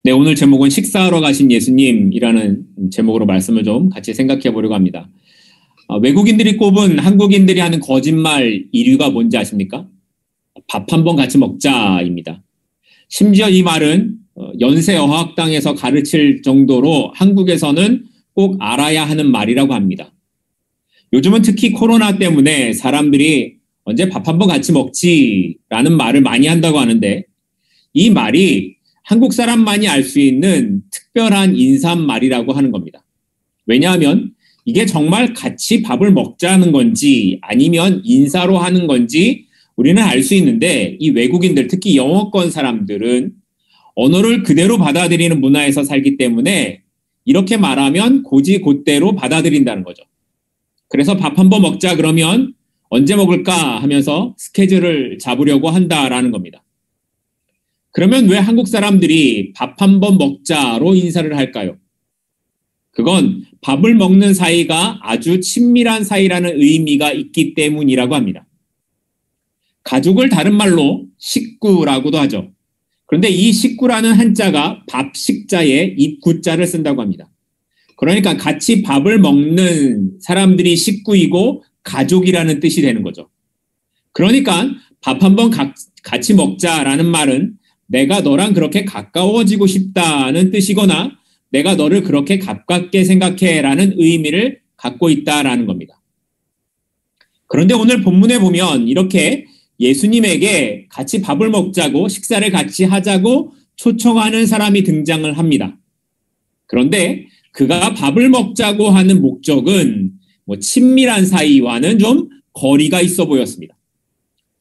네, 오늘 제목은 식사하러 가신 예수님이라는 제목으로 말씀을 좀 같이 생각해 보려고 합니다. 외국인들이 꼽은 한국인들이 하는 거짓말 1위가 뭔지 아십니까? 밥 한번 같이 먹자입니다. 심지어 이 말은 연세어학당에서 가르칠 정도로 한국에서는 꼭 알아야 하는 말이라고 합니다. 요즘은 특히 코로나 때문에 사람들이 언제 밥 한번 같이 먹지라는 말을 많이 한다고 하는데, 이 말이 한국 사람만이 알 수 있는 특별한 인사말이라고 하는 겁니다. 왜냐하면 이게 정말 같이 밥을 먹자는 건지 아니면 인사로 하는 건지 우리는 알 수 있는데, 이 외국인들, 특히 영어권 사람들은 언어를 그대로 받아들이는 문화에서 살기 때문에 이렇게 말하면 곧이곧대로 받아들인다는 거죠. 그래서 밥 한번 먹자 그러면 언제 먹을까 하면서 스케줄을 잡으려고 한다라는 겁니다. 그러면 왜 한국 사람들이 밥 한번 먹자로 인사를 할까요? 그건 밥을 먹는 사이가 아주 친밀한 사이라는 의미가 있기 때문이라고 합니다. 가족을 다른 말로 식구라고도 하죠. 그런데 이 식구라는 한자가 밥 식자에 입구자를 쓴다고 합니다. 그러니까 같이 밥을 먹는 사람들이 식구이고 가족이라는 뜻이 되는 거죠. 그러니까 밥 한번 같이 먹자라는 말은 내가 너랑 그렇게 가까워지고 싶다는 뜻이거나 내가 너를 그렇게 가깝게 생각해라는 의미를 갖고 있다라는 겁니다. 그런데 오늘 본문에 보면 이렇게 예수님에게 같이 밥을 먹자고, 식사를 같이 하자고 초청하는 사람이 등장을 합니다. 그런데 그가 밥을 먹자고 하는 목적은 친밀한 사이와는 좀 거리가 있어 보였습니다.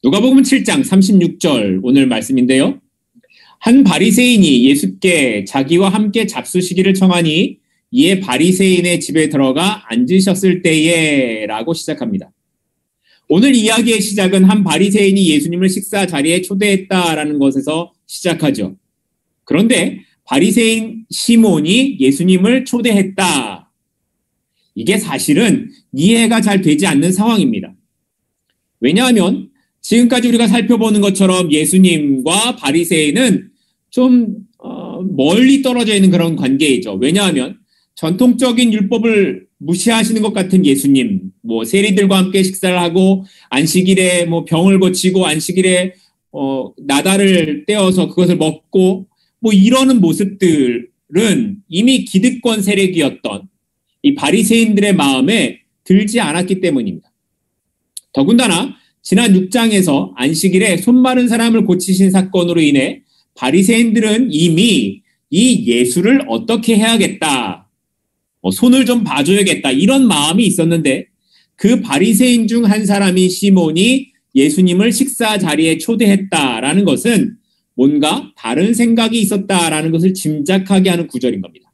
누가복음 7장 36절 오늘 말씀인데요. 한 바리새인이 예수께 자기와 함께 잡수시기를 청하니 이에 바리새인의 집에 들어가 앉으셨을 때에 라고 시작합니다. 오늘 이야기의 시작은 한 바리새인이 예수님을 식사 자리에 초대했다라는 것에서 시작하죠. 그런데 바리새인 시몬이 예수님을 초대했다. 이게 사실은 이해가 잘 되지 않는 상황입니다. 왜냐하면 지금까지 우리가 살펴보는 것처럼 예수님과 바리새인은 좀 멀리 떨어져 있는 그런 관계이죠. 왜냐하면 전통적인 율법을 무시하시는 것 같은 예수님, 세리들과 함께 식사를 하고 안식일에 병을 고치고 안식일에 나달을 떼어서 그것을 먹고 이러는 모습들은 이미 기득권 세력이었던 이 바리새인들의 마음에 들지 않았기 때문입니다. 더군다나 지난 6장에서 안식일에 손 마른 사람을 고치신 사건으로 인해 바리새인들은 이미 이 예수를 어떻게 해야겠다, 손을 좀 봐줘야겠다, 이런 마음이 있었는데 그 바리새인 중 한 사람인 시몬이 예수님을 식사 자리에 초대했다라는 것은 뭔가 다른 생각이 있었다라는 것을 짐작하게 하는 구절인 겁니다.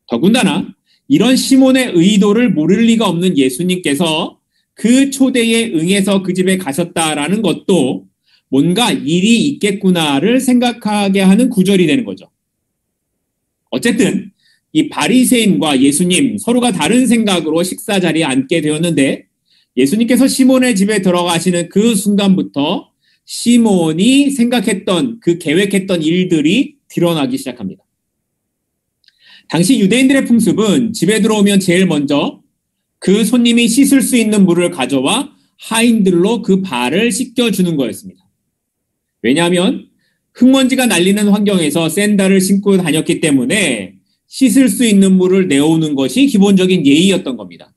더군다나 이런 시몬의 의도를 모를 리가 없는 예수님께서 그 초대에 응해서 그 집에 가셨다라는 것도 뭔가 일이 있겠구나를 생각하게 하는 구절이 되는 거죠. 어쨌든 이 바리새인과 예수님 서로가 다른 생각으로 식사 자리에 앉게 되었는데, 예수님께서 시몬의 집에 들어가시는 그 순간부터 시몬이 생각했던, 그 계획했던 일들이 드러나기 시작합니다. 당시 유대인들의 풍습은 집에 들어오면 제일 먼저 그 손님이 씻을 수 있는 물을 가져와 하인들로 그 발을 씻겨주는 거였습니다. 왜냐하면 흙먼지가 날리는 환경에서 샌들을 신고 다녔기 때문에 씻을 수 있는 물을 내오는 것이 기본적인 예의였던 겁니다.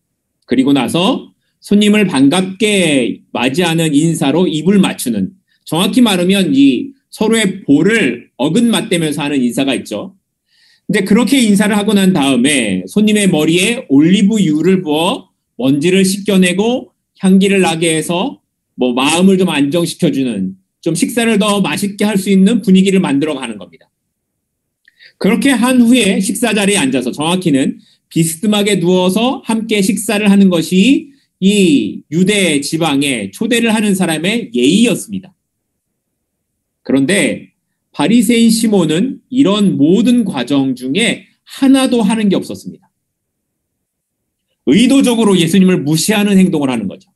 그리고 나서 손님을 반갑게 맞이하는 인사로 입을 맞추는, 정확히 말하면 이 서로의 볼을 어긋맞대면서 하는 인사가 있죠. 근데 그렇게 인사를 하고 난 다음에 손님의 머리에 올리브유를 부어 먼지를 씻겨내고 향기를 나게 해서 마음을 좀 안정시켜주는, 좀 식사를 더 맛있게 할 수 있는 분위기를 만들어가는 겁니다. 그렇게 한 후에 식사 자리에 앉아서, 정확히는 비스듬하게 누워서 함께 식사를 하는 것이 이 유대 지방에 초대를 하는 사람의 예의였습니다. 그런데 바리새인 시몬은 이런 모든 과정 중에 하나도 하는 게 없었습니다. 의도적으로 예수님을 무시하는 행동을 하는 거죠.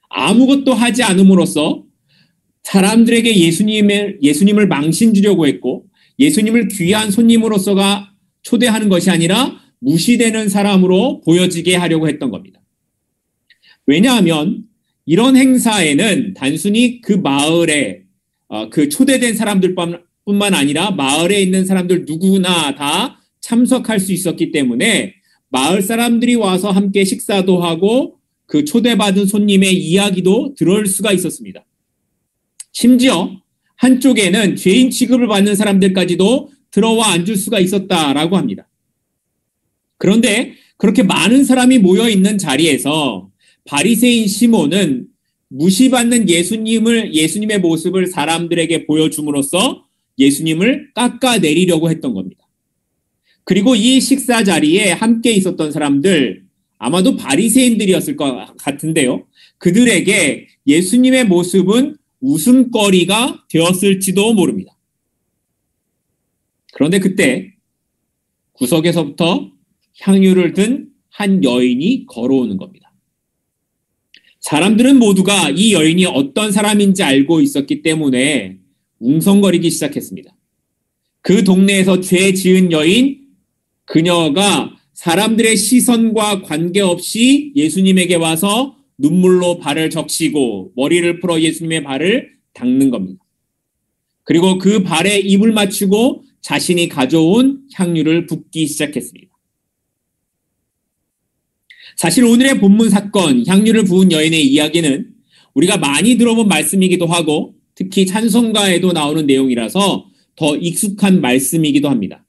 아무것도 하지 않음으로써 사람들에게 예수님을 망신 주려고 했고, 예수님을 귀한 손님으로서가 초대하는 것이 아니라 무시되는 사람으로 보여지게 하려고 했던 겁니다. 왜냐하면 이런 행사에는 단순히 그 마을에 그 초대된 사람들뿐만 아니라 마을에 있는 사람들 누구나 다 참석할 수 있었기 때문에 마을 사람들이 와서 함께 식사도 하고 그 초대받은 손님의 이야기도 들을 수가 있었습니다. 심지어 한쪽에는 죄인 취급을 받는 사람들까지도 들어와 앉을 수가 있었다라고 합니다. 그런데 그렇게 많은 사람이 모여 있는 자리에서 바리새인 시몬은 무시받는 예수님의 모습을 사람들에게 보여줌으로써 예수님을 깎아내리려고 했던 겁니다. 그리고 이 식사 자리에 함께 있었던 사람들, 아마도 바리새인들이었을 것 같은데요. 그들에게 예수님의 모습은 웃음거리가 되었을지도 모릅니다. 그런데 그때 구석에서부터 향유를 든 한 여인이 걸어오는 겁니다. 사람들은 모두가 이 여인이 어떤 사람인지 알고 있었기 때문에 웅성거리기 시작했습니다. 그 동네에서 죄 지은 여인, 그녀가 사람들의 시선과 관계없이 예수님에게 와서 눈물로 발을 적시고 머리를 풀어 예수님의 발을 닦는 겁니다. 그리고 그 발에 입을 맞추고 자신이 가져온 향유를 붓기 시작했습니다. 사실 오늘의 본문 사건, 향유를 부은 여인의 이야기는 우리가 많이 들어본 말씀이기도 하고 특히 찬송가에도 나오는 내용이라서 더 익숙한 말씀이기도 합니다.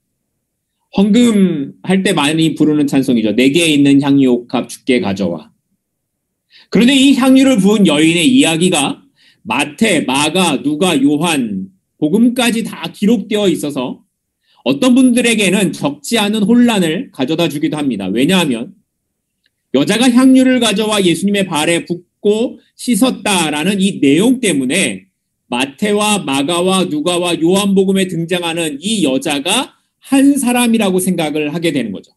헌금할 때 많이 부르는 찬송이죠. 내게 있는 향유 옥합 주께 가져와. 그런데 이 향유를 부은 여인의 이야기가 마태, 마가, 누가, 요한, 복음까지 다 기록되어 있어서 어떤 분들에게는 적지 않은 혼란을 가져다 주기도 합니다. 왜냐하면 여자가 향유를 가져와 예수님의 발에 붓고 씻었다라는 이 내용 때문에 마태와 마가와 누가와 요한복음에 등장하는 이 여자가 한 사람이라고 생각을 하게 되는 거죠.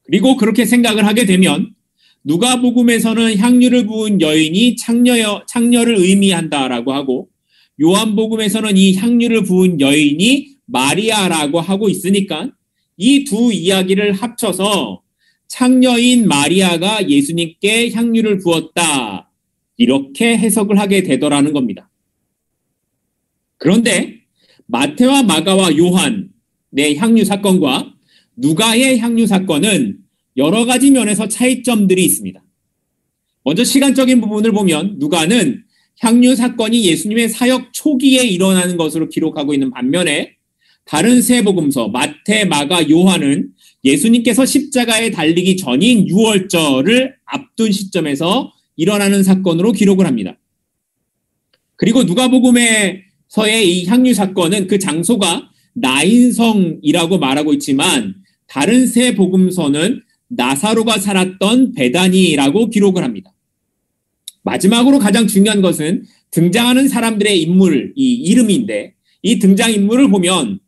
그리고 그렇게 생각을 하게 되면 누가복음에서는 향유를 부은 여인이 창녀를 의미한다라고 하고 요한복음에서는 이 향유를 부은 여인이 마리아라고 하고 있으니까 이 두 이야기를 합쳐서 창녀인 마리아가 예수님께 향유를 부었다. 이렇게 해석을 하게 되더라는 겁니다. 그런데 마태와 마가와 요한의 향유 사건과 누가의 향유 사건은 여러 가지 면에서 차이점들이 있습니다. 먼저 시간적인 부분을 보면 누가는 향유 사건이 예수님의 사역 초기에 일어나는 것으로 기록하고 있는 반면에 다른 세 복음서 마태, 마가, 요한은 예수님께서 십자가에 달리기 전인 유월절을 앞둔 시점에서 일어나는 사건으로 기록을 합니다. 그리고 누가복음에서의 이 향유 사건은 그 장소가 나인성이라고 말하고 있지만 다른 세 복음서는 나사로가 살았던 베다니라고 기록을 합니다. 마지막으로 가장 중요한 것은 등장하는 사람들의 인물, 이 이름인데 이 등장인물을 보면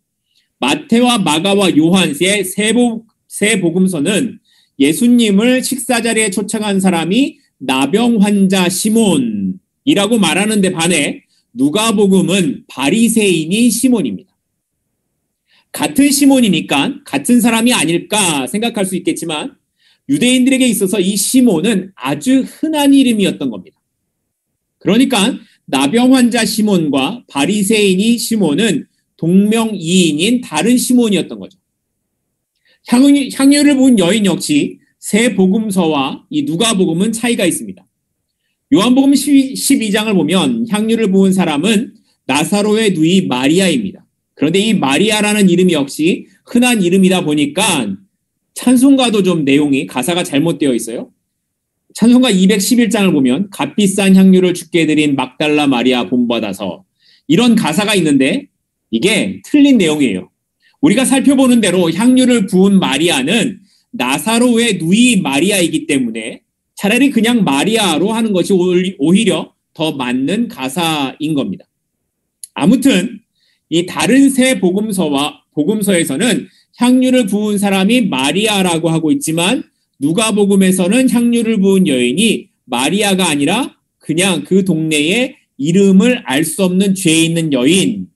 마태와 마가와 요한의 세 복음서는 예수님을 식사 자리에 초청한 사람이 나병 환자 시몬이라고 말하는 데 반해 누가복음은 바리새인이 시몬입니다. 같은 시몬이니까 같은 사람이 아닐까 생각할 수 있겠지만 유대인들에게 있어서 이 시몬은 아주 흔한 이름이었던 겁니다. 그러니까 나병 환자 시몬과 바리새인이 시몬은 동명이인인 다른 시몬이었던 거죠. 향유를 부은 여인 역시 세 복음서와 이 누가복음은 차이가 있습니다. 요한복음 12장을 보면 향유를 부은 사람은 나사로의 누이 마리아입니다. 그런데 이 마리아라는 이름이 역시 흔한 이름이다 보니까 찬송가도 좀 내용이 가사가 잘못되어 있어요. 찬송가 211장을 보면 값비싼 향유를 주께 드린 막달라 마리아 본받아서 이런 가사가 있는데 이게 틀린 내용이에요. 우리가 살펴보는 대로 향유를 부은 마리아는 나사로의 누이 마리아이기 때문에 차라리 그냥 마리아로 하는 것이 오히려 더 맞는 가사인 겁니다. 아무튼 이 다른 세 복음서에서는 향유를 부은 사람이 마리아라고 하고 있지만 누가복음에서는 향유를 부은 여인이 마리아가 아니라 그냥 그 동네에 이름을 알 수 없는 죄 있는 여인,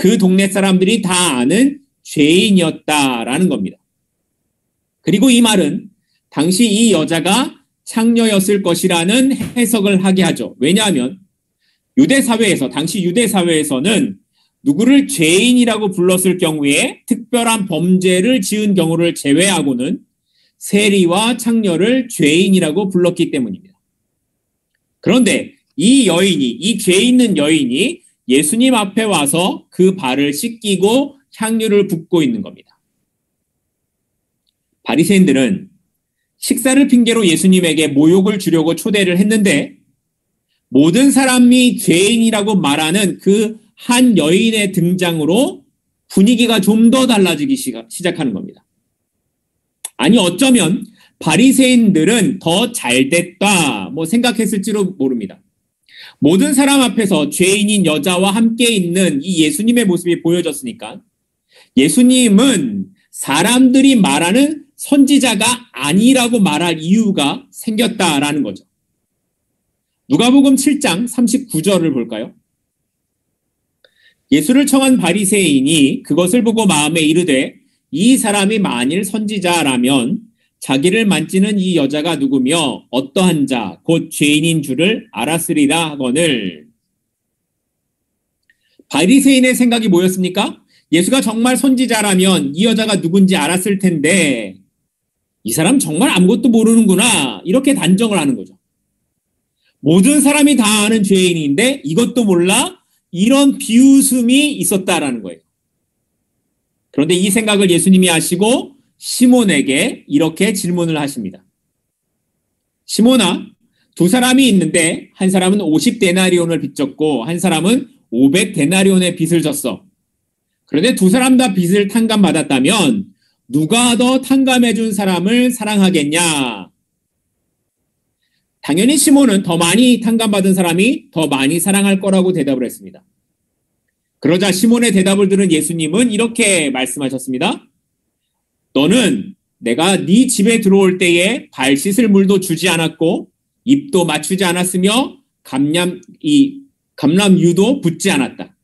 그 동네 사람들이 다 아는 죄인이었다라는 겁니다. 그리고 이 말은 당시 이 여자가 창녀였을 것이라는 해석을 하게 하죠. 왜냐하면 당시 유대 사회에서는 누구를 죄인이라고 불렀을 경우에 특별한 범죄를 지은 경우를 제외하고는 세리와 창녀를 죄인이라고 불렀기 때문입니다. 그런데 이 죄 있는 여인이 예수님 앞에 와서 그 발을 씻기고 향유를 붓고 있는 겁니다. 바리새인들은 식사를 핑계로 예수님에게 모욕을 주려고 초대를 했는데 모든 사람이 죄인이라고 말하는 그 한 여인의 등장으로 분위기가 좀 더 달라지기 시작하는 겁니다. 아니 어쩌면 바리새인들은 더 잘됐다 생각했을지도 모릅니다. 모든 사람 앞에서 죄인인 여자와 함께 있는 이 예수님의 모습이 보여졌으니까 예수님은 사람들이 말하는 선지자가 아니라고 말할 이유가 생겼다라는 거죠. 누가복음 7장 39절을 볼까요? 예수를 청한 바리새인이 그것을 보고 마음에 이르되 이 사람이 만일 선지자라면 자기를 만지는 이 여자가 누구며 어떠한 자 곧 죄인인 줄을 알았으리라 하거늘. 바리새인의 생각이 뭐였습니까? 예수가 정말 선지자라면 이 여자가 누군지 알았을 텐데 이 사람 정말 아무것도 모르는구나 이렇게 단정을 하는 거죠. 모든 사람이 다 아는 죄인인데 이것도 몰라? 이런 비웃음이 있었다라는 거예요. 그런데 이 생각을 예수님이 하시고 시몬에게 이렇게 질문을 하십니다. 시몬아, 두 사람이 있는데 한 사람은 50데나리온을 빚졌고 한 사람은 500데나리온의 빚을 졌어. 그런데 두 사람 다 빚을 탕감받았다면 누가 더 탕감해 준 사람을 사랑하겠냐? 당연히 시몬은 더 많이 탕감받은 사람이 더 많이 사랑할 거라고 대답을 했습니다. 그러자 시몬의 대답을 들은 예수님은 이렇게 말씀하셨습니다. 너는 내가 네 집에 들어올 때에 발 씻을 물도 주지 않았고 입도 맞추지 않았으며 감람유도 붓지 않았다.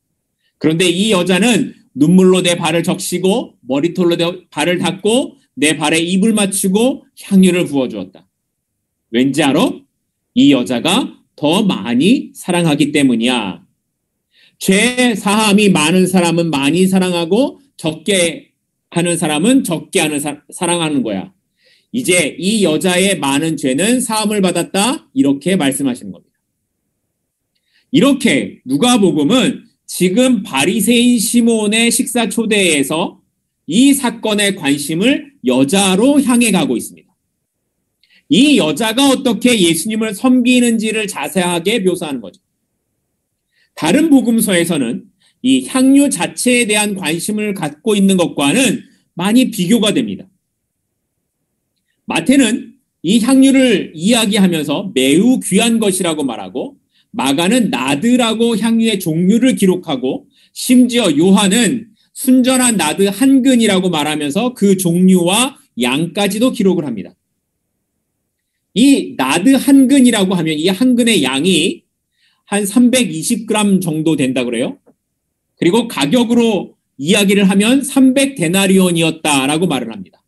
그런데 이 여자는 눈물로 내 발을 적시고 머리털로 내 발을 닦고 내 발에 입을 맞추고 향유를 부어주었다. 왠지 알아? 이 여자가 더 많이 사랑하기 때문이야. 죄 사함이 많은 사람은 많이 사랑하고 적게 하는 사람은 적게 사랑하는 거야. 이제 이 여자의 많은 죄는 사함을 받았다. 이렇게 말씀하시는 겁니다. 이렇게 누가복음은 지금 바리새인 시몬의 식사 초대에서 이 사건의 관심을 여자로 향해 가고 있습니다. 이 여자가 어떻게 예수님을 섬기는지를 자세하게 묘사하는 거죠. 다른 복음서에서는 이 향유 자체에 대한 관심을 갖고 있는 것과는 많이 비교가 됩니다. 마태는 이 향유를 이야기하면서 매우 귀한 것이라고 말하고 마가는 나드라고 향유의 종류를 기록하고 심지어 요한은 순전한 나드 한 근이라고 말하면서 그 종류와 양까지도 기록을 합니다. 이 나드 한 근이라고 하면 이 한 근의 양이 한 320g 정도 된다 그래요. 그리고 가격으로 이야기를 하면 300데나리온이었다라고 말을 합니다.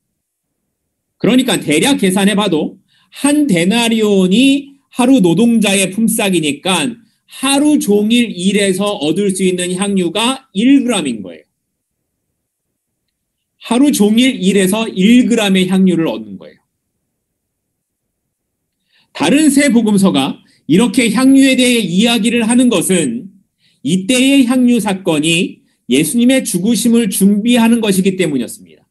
그러니까 대략 계산해 봐도 한 데나리온이 하루 노동자의 품삯이니까 하루 종일 일해서 얻을 수 있는 향유가 1g인 거예요. 하루 종일 일해서 1g의 향유를 얻는 거예요. 다른 세 복음서가 이렇게 향유에 대해 이야기를 하는 것은 이때의 향유 사건이 예수님의 죽으심을 준비하는 것이기 때문이었습니다.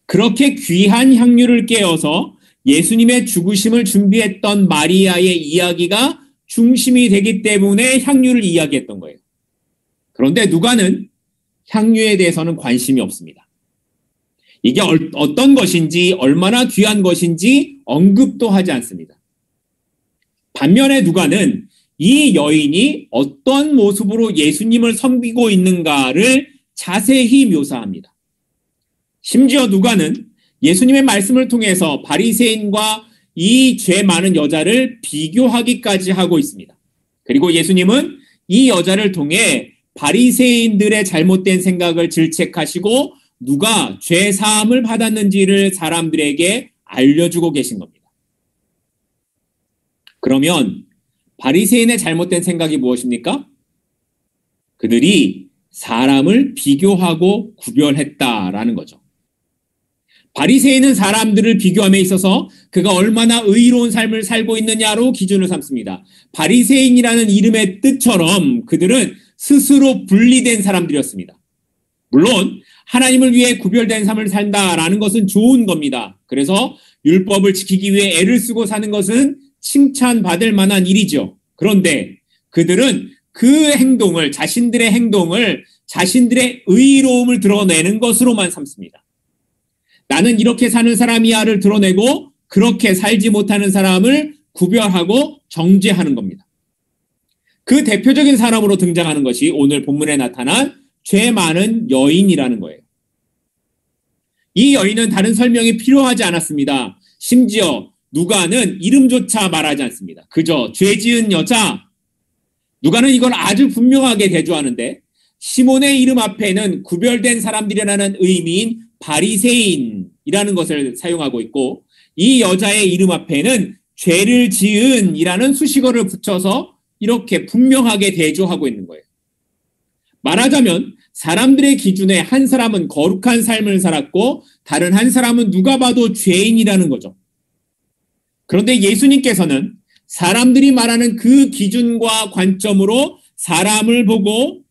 그렇게 귀한 향유를 깨어서 예수님의 죽으심을 준비했던 마리아의 이야기가 중심이 되기 때문에 향유를 이야기했던 거예요. 그런데 누가는 향유에 대해서는 관심이 없습니다. 이게 어떤 것인지 얼마나 귀한 것인지 언급도 하지 않습니다. 반면에 누가는 이 여인이 어떤 모습으로 예수님을 섬기고 있는가를 자세히 묘사합니다. 심지어 누가는 예수님의 말씀을 통해서 바리새인과 이 죄 많은 여자를 비교하기까지 하고 있습니다. 그리고 예수님은 이 여자를 통해 바리새인들의 잘못된 생각을 질책하시고 누가 죄 사함을 받았는지를 사람들에게 알려주고 계신 겁니다. 그러면 바리새인의 잘못된 생각이 무엇입니까? 그들이 사람을 비교하고 구별했다라는 거죠. 바리새인은 사람들을 비교함에 있어서 그가 얼마나 의로운 삶을 살고 있느냐로 기준을 삼습니다. 바리새인이라는 이름의 뜻처럼 그들은 스스로 분리된 사람들이었습니다. 물론 하나님을 위해 구별된 삶을 산다라는 것은 좋은 겁니다. 그래서 율법을 지키기 위해 애를 쓰고 사는 것은 칭찬받을 만한 일이죠. 그런데 그들은 그 행동을, 자신들의 행동을 자신들의 의로움을 드러내는 것으로만 삼습니다. 나는 이렇게 사는 사람이야를 드러내고 그렇게 살지 못하는 사람을 구별하고 정죄하는 겁니다. 그 대표적인 사람으로 등장하는 것이 오늘 본문에 나타난 죄 많은 여인이라는 거예요. 이 여인은 다른 설명이 필요하지 않았습니다. 심지어 누가는 이름조차 말하지 않습니다. 그저 죄 지은 여자. 누가는 이걸 아주 분명하게 대조하는데 시몬의 이름 앞에는 구별된 사람들이라는 의미인 바리새인이라는 것을 사용하고 있고 이 여자의 이름 앞에는 죄를 지은이라는 수식어를 붙여서 이렇게 분명하게 대조하고 있는 거예요. 말하자면 사람들의 기준에 한 사람은 거룩한 삶을 살았고 다른 한 사람은 누가 봐도 죄인이라는 거죠. 그런데 예수님께서는 사람들이 말하는 그 기준과 관점으로 사람을 보고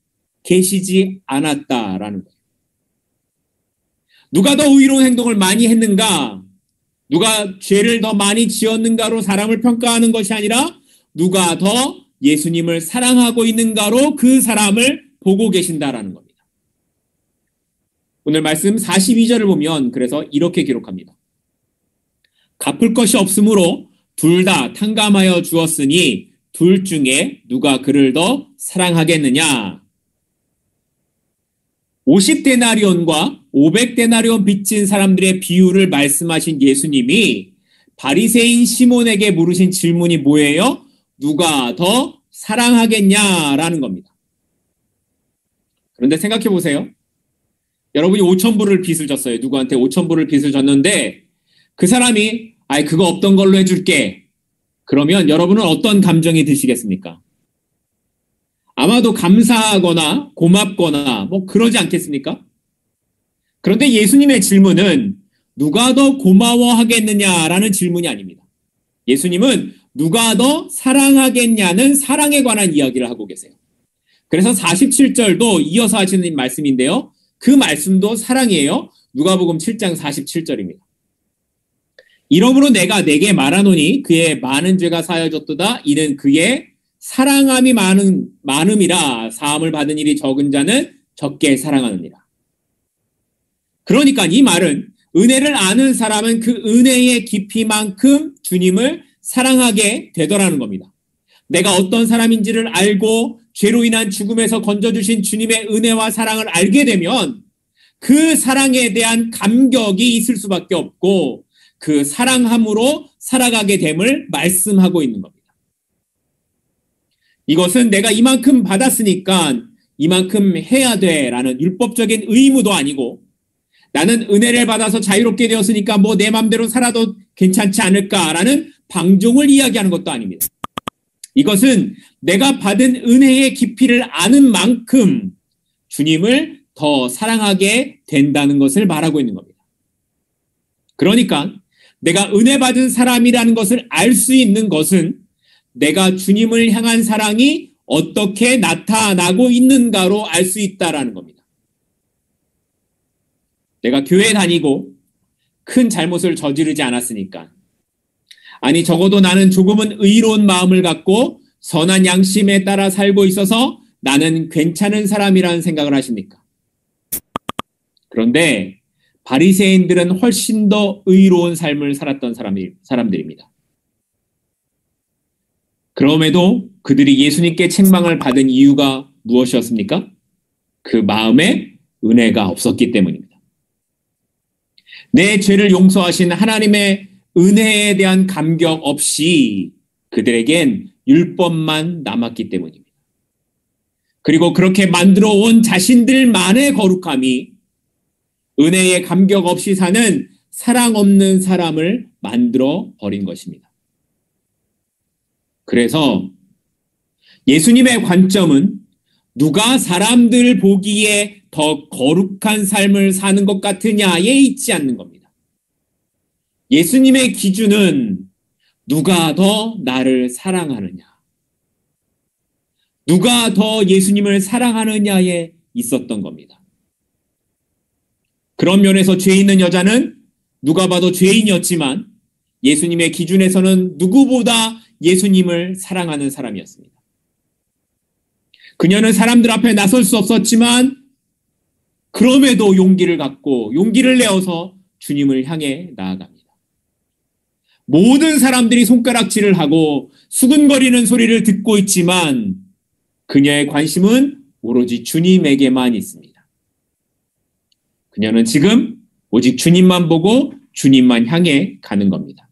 계시지 않았다라는 거예요. 누가 더 의로운 행동을 많이 했는가? 누가 죄를 더 많이 지었는가로 사람을 평가하는 것이 아니라 누가 더 예수님을 사랑하고 있는가로 그 사람을 보고 계신다라는 겁니다. 오늘 말씀 42절을 보면 그래서 이렇게 기록합니다. 갚을 것이 없으므로 둘 다 탕감하여 주었으니 둘 중에 누가 그를 더 사랑하겠느냐? 50데나리온과 500데나리온 빚진 사람들의 비유를 말씀하신 예수님이 바리새인 시몬에게 물으신 질문이 뭐예요? 누가 더 사랑하겠냐라는 겁니다. 그런데 생각해 보세요. 여러분이 5,000불을 빚을 졌어요. 누구한테 5,000불을 빚을 졌는데 그 사람이 그거 없던 걸로 해줄게. 그러면 여러분은 어떤 감정이 드시겠습니까? 아마도 감사하거나 고맙거나 뭐 그러지 않겠습니까? 그런데 예수님의 질문은 누가 더 고마워하겠느냐라는 질문이 아닙니다. 예수님은 누가 더 사랑하겠냐는 사랑에 관한 이야기를 하고 계세요. 그래서 47절도 이어서 하시는 말씀인데요. 그 말씀도 사랑이에요. 누가복음 7장 47절입니다. 이러므로 내가 내게 말하노니 그의 많은 죄가 사여졌도다. 이는 그의 사랑함이 많음이라. 사함을 받은 일이 적은 자는 적게 사랑하느니라. 그러니까 이 말은 은혜를 아는 사람은 그 은혜의 깊이만큼 주님을 사랑하게 되더라는 겁니다. 내가 어떤 사람인지를 알고 죄로 인한 죽음에서 건져주신 주님의 은혜와 사랑을 알게 되면 그 사랑에 대한 감격이 있을 수밖에 없고 그 사랑함으로 살아가게 됨을 말씀하고 있는 겁니다. 이것은 내가 이만큼 받았으니까 이만큼 해야 돼라는 율법적인 의무도 아니고 나는 은혜를 받아서 자유롭게 되었으니까 뭐 내 맘대로 살아도 괜찮지 않을까라는 방종을 이야기하는 것도 아닙니다. 이것은 내가 받은 은혜의 깊이를 아는 만큼 주님을 더 사랑하게 된다는 것을 말하고 있는 겁니다. 그러니까 내가 은혜 받은 사람이라는 것을 알 수 있는 것은 내가 주님을 향한 사랑이 어떻게 나타나고 있는가로 알 수 있다라는 겁니다. 내가 교회 다니고 큰 잘못을 저지르지 않았으니까, 아니 적어도 나는 조금은 의로운 마음을 갖고 선한 양심에 따라 살고 있어서 나는 괜찮은 사람이라는 생각을 하십니까? 그런데 바리새인들은 훨씬 더 의로운 삶을 살았던 사람들입니다. 그럼에도 그들이 예수님께 책망을 받은 이유가 무엇이었습니까? 그 마음에 은혜가 없었기 때문입니다. 내 죄를 용서하신 하나님의 은혜에 대한 감격 없이 그들에겐 율법만 남았기 때문입니다. 그리고 그렇게 만들어 온 자신들만의 거룩함이 은혜의 감격 없이 사는 사랑 없는 사람을 만들어 버린 것입니다. 그래서 예수님의 관점은 누가 사람들 보기에 더 거룩한 삶을 사는 것 같으냐에 있지 않는 겁니다. 예수님의 기준은 누가 더 나를 사랑하느냐, 누가 더 예수님을 사랑하느냐에 있었던 겁니다. 그런 면에서 죄 있는 여자는 누가 봐도 죄인이었지만 예수님의 기준에서는 누구보다 예수님을 사랑하는 사람이었습니다. 그녀는 사람들 앞에 나설 수 없었지만 그럼에도 용기를 갖고 용기를 내어서 주님을 향해 나아갑니다. 모든 사람들이 손가락질을 하고 수근거리는 소리를 듣고 있지만 그녀의 관심은 오로지 주님에게만 있습니다. 그녀는 지금 오직 주님만 보고 주님만 향해 가는 겁니다.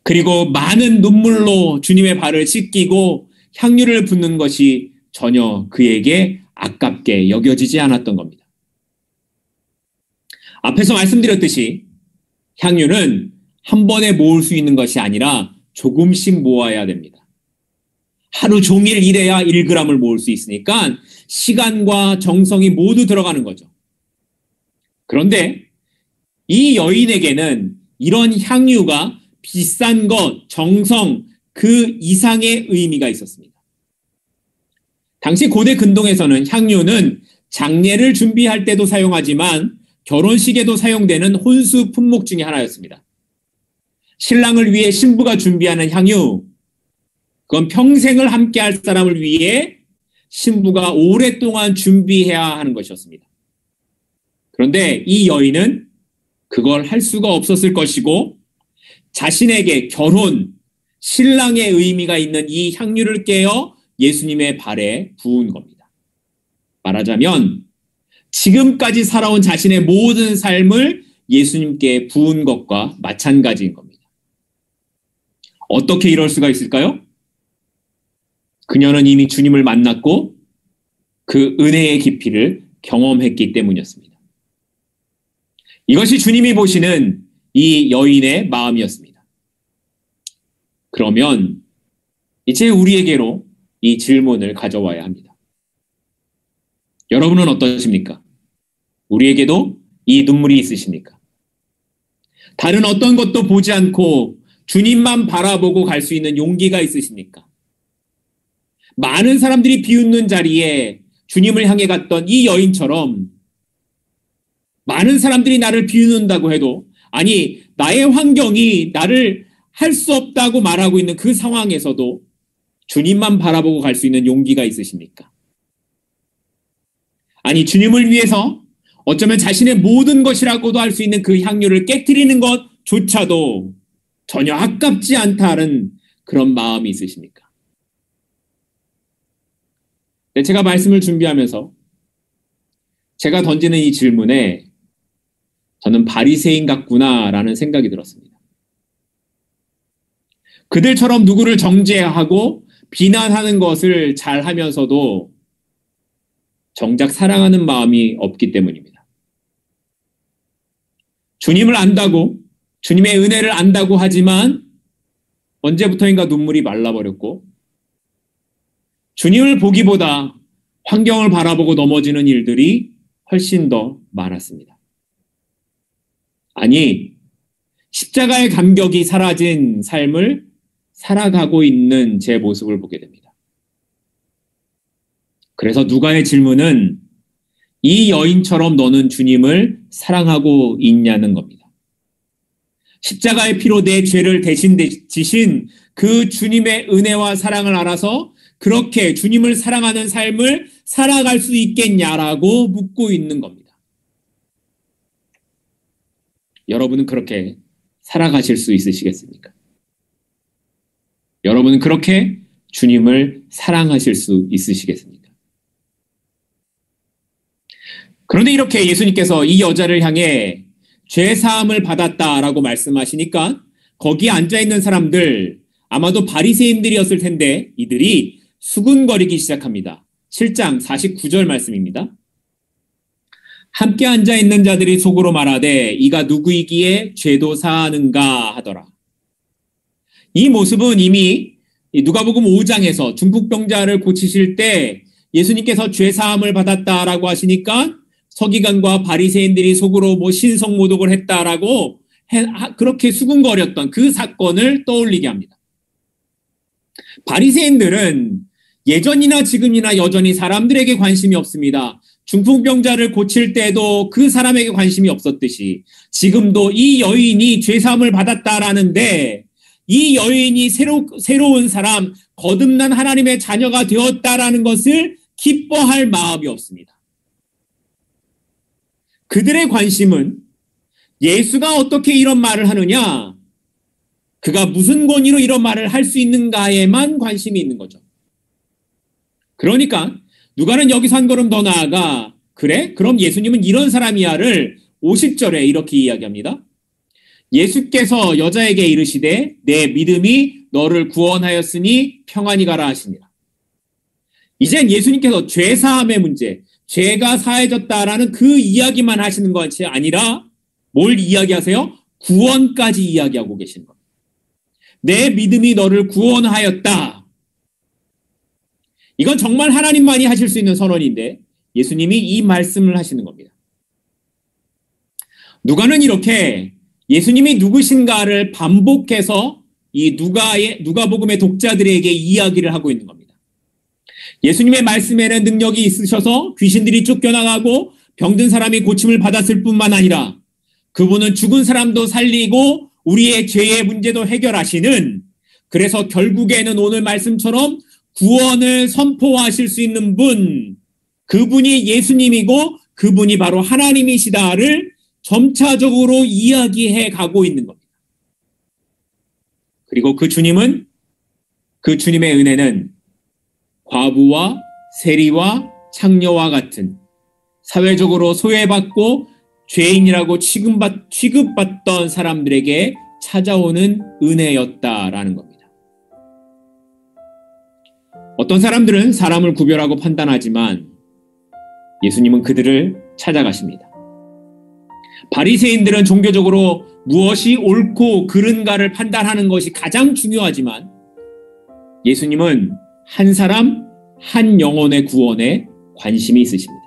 그리고 많은 눈물로 주님의 발을 씻기고 향유를 붓는 것이 전혀 그에게 아깝게 여겨지지 않았던 겁니다. 앞에서 말씀드렸듯이 향유는 한 번에 모을 수 있는 것이 아니라 조금씩 모아야 됩니다. 하루 종일 일해야 1g을 모을 수 있으니까 시간과 정성이 모두 들어가는 거죠. 그런데 이 여인에게는 이런 향유가 비싼 것, 정성, 그 이상의 의미가 있었습니다. 당시 고대 근동에서는 향유는 장례를 준비할 때도 사용하지만 결혼식에도 사용되는 혼수 품목 중에 하나였습니다. 신랑을 위해 신부가 준비하는 향유, 그건 평생을 함께할 사람을 위해 신부가 오랫동안 준비해야 하는 것이었습니다. 그런데 이 여인은 그걸 할 수가 없었을 것이고 자신에게 결혼, 신랑의 의미가 있는 이 향유를 깨어 예수님의 발에 부은 겁니다. 말하자면 지금까지 살아온 자신의 모든 삶을 예수님께 부은 것과 마찬가지인 겁니다. 어떻게 이럴 수가 있을까요? 그녀는 이미 주님을 만났고 그 은혜의 깊이를 경험했기 때문이었습니다. 이것이 주님이 보시는 이 여인의 마음이었습니다. 그러면 이제 우리에게로 이 질문을 가져와야 합니다. 여러분은 어떠십니까? 우리에게도 이 눈물이 있으십니까? 다른 어떤 것도 보지 않고 주님만 바라보고 갈 수 있는 용기가 있으십니까? 많은 사람들이 비웃는 자리에 주님을 향해 갔던 이 여인처럼 많은 사람들이 나를 비웃는다고 해도 아니 나의 환경이 나를 할 수 없다고 말하고 있는 그 상황에서도 주님만 바라보고 갈 수 있는 용기가 있으십니까? 아니 주님을 위해서 어쩌면 자신의 모든 것이라고도 할 수 있는 그 향유를 깨트리는 것조차도 전혀 아깝지 않다는 그런 마음이 있으십니까? 네, 제가 말씀을 준비하면서 제가 던지는 이 질문에 저는 바리새인 같구나라는 생각이 들었습니다. 그들처럼 누구를 정죄하고 비난하는 것을 잘 하면서도 정작 사랑하는 마음이 없기 때문입니다. 주님을 안다고, 주님의 은혜를 안다고 하지만 언제부터인가 눈물이 말라버렸고 주님을 보기보다 환경을 바라보고 넘어지는 일들이 훨씬 더 많았습니다. 아니, 십자가의 감격이 사라진 삶을 살아가고 있는 제 모습을 보게 됩니다. 그래서 누가의 질문은 이 여인처럼 너는 주님을 사랑하고 있냐는 겁니다. 십자가의 피로 내 죄를 대신 지신 그 주님의 은혜와 사랑을 알아서 그렇게 주님을 사랑하는 삶을 살아갈 수 있겠냐라고 묻고 있는 겁니다. 여러분은 그렇게 살아가실 수 있으시겠습니까? 여러분은 그렇게 주님을 사랑하실 수 있으시겠습니까? 그런데 이렇게 예수님께서 이 여자를 향해 죄사함을 받았다라고 말씀하시니까 거기에 앉아있는 사람들 아마도 바리새인들이었을 텐데 이들이 수군거리기 시작합니다. 7장 49절 말씀입니다. 함께 앉아 있는 자들이 속으로 말하되 이가 누구이기에 죄도 사하는가 하더라. 이 모습은 이미 누가복음 5장에서 중풍병자를 고치실 때 예수님께서 죄 사함을 받았다라고 하시니까 서기관과 바리새인들이 속으로 신성 모독을 했다라고 그렇게 수군거렸던 그 사건을 떠올리게 합니다. 바리새인들은 예전이나 지금이나 여전히 사람들에게 관심이 없습니다. 중풍병자를 고칠 때도 그 사람에게 관심이 없었듯이 지금도 이 여인이 죄사함을 받았다라는데 이 여인이 새로운 사람, 거듭난 하나님의 자녀가 되었다라는 것을 기뻐할 마음이 없습니다. 그들의 관심은 예수가 어떻게 이런 말을 하느냐, 그가 무슨 권위로 이런 말을 할 수 있는가에만 관심이 있는 거죠. 그러니까 누가는 여기서 한 걸음 더 나아가 그래? 그럼 예수님은 이런 사람이야를 50절에 이렇게 이야기합니다. 예수께서 여자에게 이르시되 내 믿음이 너를 구원하였으니 평안히 가라 하시니라. 이젠 예수님께서 죄사함의 문제, 죄가 사해졌다라는 그 이야기만 하시는 것이 아니라 뭘 이야기하세요? 구원까지 이야기하고 계시는 겁니다. 내 믿음이 너를 구원하였다. 이건 정말 하나님만이 하실 수 있는 선언인데 예수님이 이 말씀을 하시는 겁니다. 누가는 이렇게 예수님이 누구신가를 반복해서 이 누가복음의 독자들에게 이야기를 하고 있는 겁니다. 예수님의 말씀에는 능력이 있으셔서 귀신들이 쫓겨나가고 병든 사람이 고침을 받았을 뿐만 아니라 그분은 죽은 사람도 살리고 우리의 죄의 문제도 해결하시는, 그래서 결국에는 오늘 말씀처럼 구원을 선포하실 수 있는 분, 그분이 예수님이고 그분이 바로 하나님이시다를 점차적으로 이야기해 가고 있는 겁니다. 그리고 그 주님은, 그 주님의 은혜는 과부와 세리와 창녀와 같은 사회적으로 소외받고 죄인이라고 취급받던 사람들에게 찾아오는 은혜였다라는 겁니다. 어떤 사람들은 사람을 구별하고 판단하지만 예수님은 그들을 찾아가십니다. 바리새인들은 종교적으로 무엇이 옳고 그른가를 판단하는 것이 가장 중요하지만 예수님은 한 사람, 한 영혼의 구원에 관심이 있으십니다.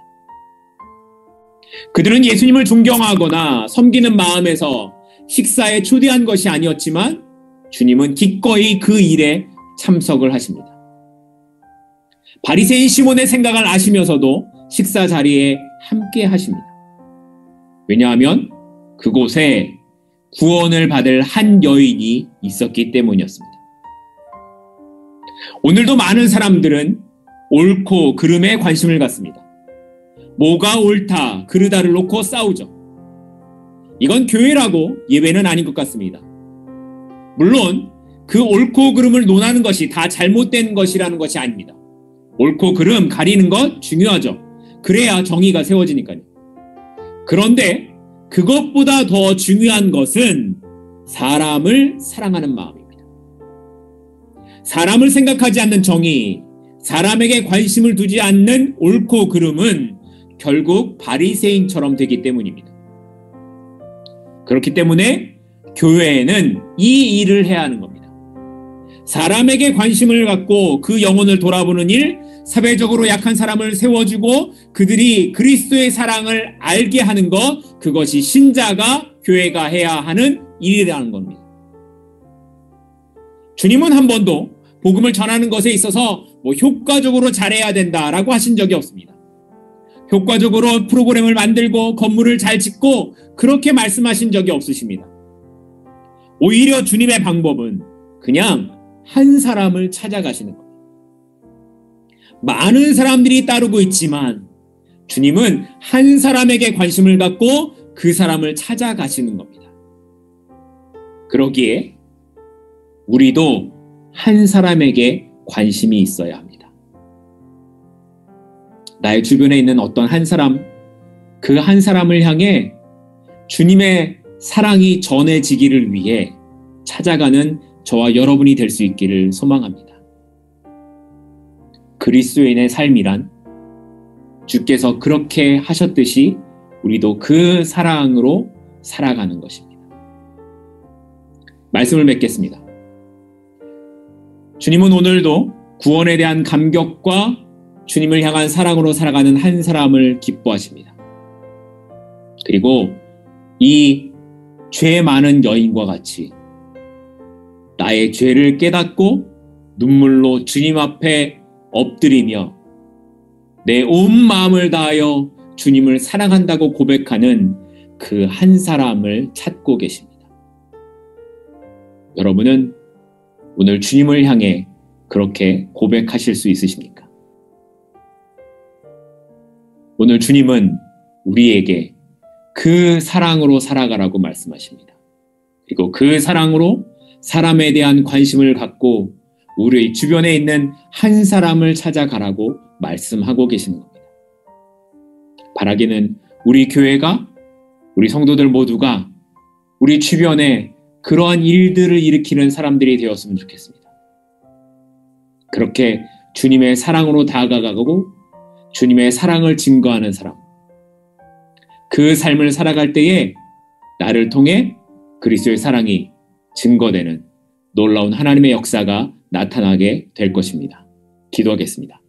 그들은 예수님을 존경하거나 섬기는 마음에서 식사에 초대한 것이 아니었지만 주님은 기꺼이 그 일에 참석을 하십니다. 바리새인 시몬의 생각을 아시면서도 식사 자리에 함께 하십니다. 왜냐하면 그곳에 구원을 받을 한 여인이 있었기 때문이었습니다. 오늘도 많은 사람들은 옳고 그름에 관심을 갖습니다. 뭐가 옳다, 그르다를 놓고 싸우죠. 이건 교회라고 예외는 아닌 것 같습니다. 물론 그 옳고 그름을 논하는 것이 다 잘못된 것이라는 것이 아닙니다. 옳고 그름 가리는 것 중요하죠. 그래야 정의가 세워지니까요. 그런데 그것보다 더 중요한 것은 사람을 사랑하는 마음입니다. 사람을 생각하지 않는 정의, 사람에게 관심을 두지 않는 옳고 그름은 결국 바리새인처럼 되기 때문입니다. 그렇기 때문에 교회에는 이 일을 해야 하는 겁니다. 사람에게 관심을 갖고 그 영혼을 돌아보는 일, 사회적으로 약한 사람을 세워주고 그들이 그리스도의 사랑을 알게 하는 것, 그것이 신자가, 교회가 해야 하는 일이라는 겁니다. 주님은 한 번도 복음을 전하는 것에 있어서 효과적으로 잘해야 된다라고 하신 적이 없습니다. 효과적으로 프로그램을 만들고 건물을 잘 짓고 그렇게 말씀하신 적이 없으십니다. 오히려 주님의 방법은 그냥 한 사람을 찾아가시는 겁니다. 많은 사람들이 따르고 있지만 주님은 한 사람에게 관심을 갖고 그 사람을 찾아가시는 겁니다. 그러기에 우리도 한 사람에게 관심이 있어야 합니다. 나의 주변에 있는 어떤 한 사람, 그 한 사람을 향해 주님의 사랑이 전해지기를 위해 찾아가는 저와 여러분이 될 수 있기를 소망합니다. 그리스도인의 삶이란 주께서 그렇게 하셨듯이 우리도 그 사랑으로 살아가는 것입니다. 말씀을 맺겠습니다. 주님은 오늘도 구원에 대한 감격과 주님을 향한 사랑으로 살아가는 한 사람을 기뻐하십니다. 그리고 이 죄 많은 여인과 같이 나의 죄를 깨닫고 눈물로 주님 앞에 엎드리며 내 온 마음을 다하여 주님을 사랑한다고 고백하는 그 한 사람을 찾고 계십니다. 여러분은 오늘 주님을 향해 그렇게 고백하실 수 있으십니까? 오늘 주님은 우리에게 그 사랑으로 살아가라고 말씀하십니다. 그리고 그 사랑으로 사람에 대한 관심을 갖고 우리 주변에 있는 한 사람을 찾아가라고 말씀하고 계시는 겁니다. 바라기는 우리 교회가, 우리 성도들 모두가 우리 주변에 그러한 일들을 일으키는 사람들이 되었으면 좋겠습니다. 그렇게 주님의 사랑으로 다가가고 주님의 사랑을 증거하는 사람, 그 삶을 살아갈 때에 나를 통해 그리스도의 사랑이 증거되는 놀라운 하나님의 역사가 나타나게 될 것입니다. 기도하겠습니다.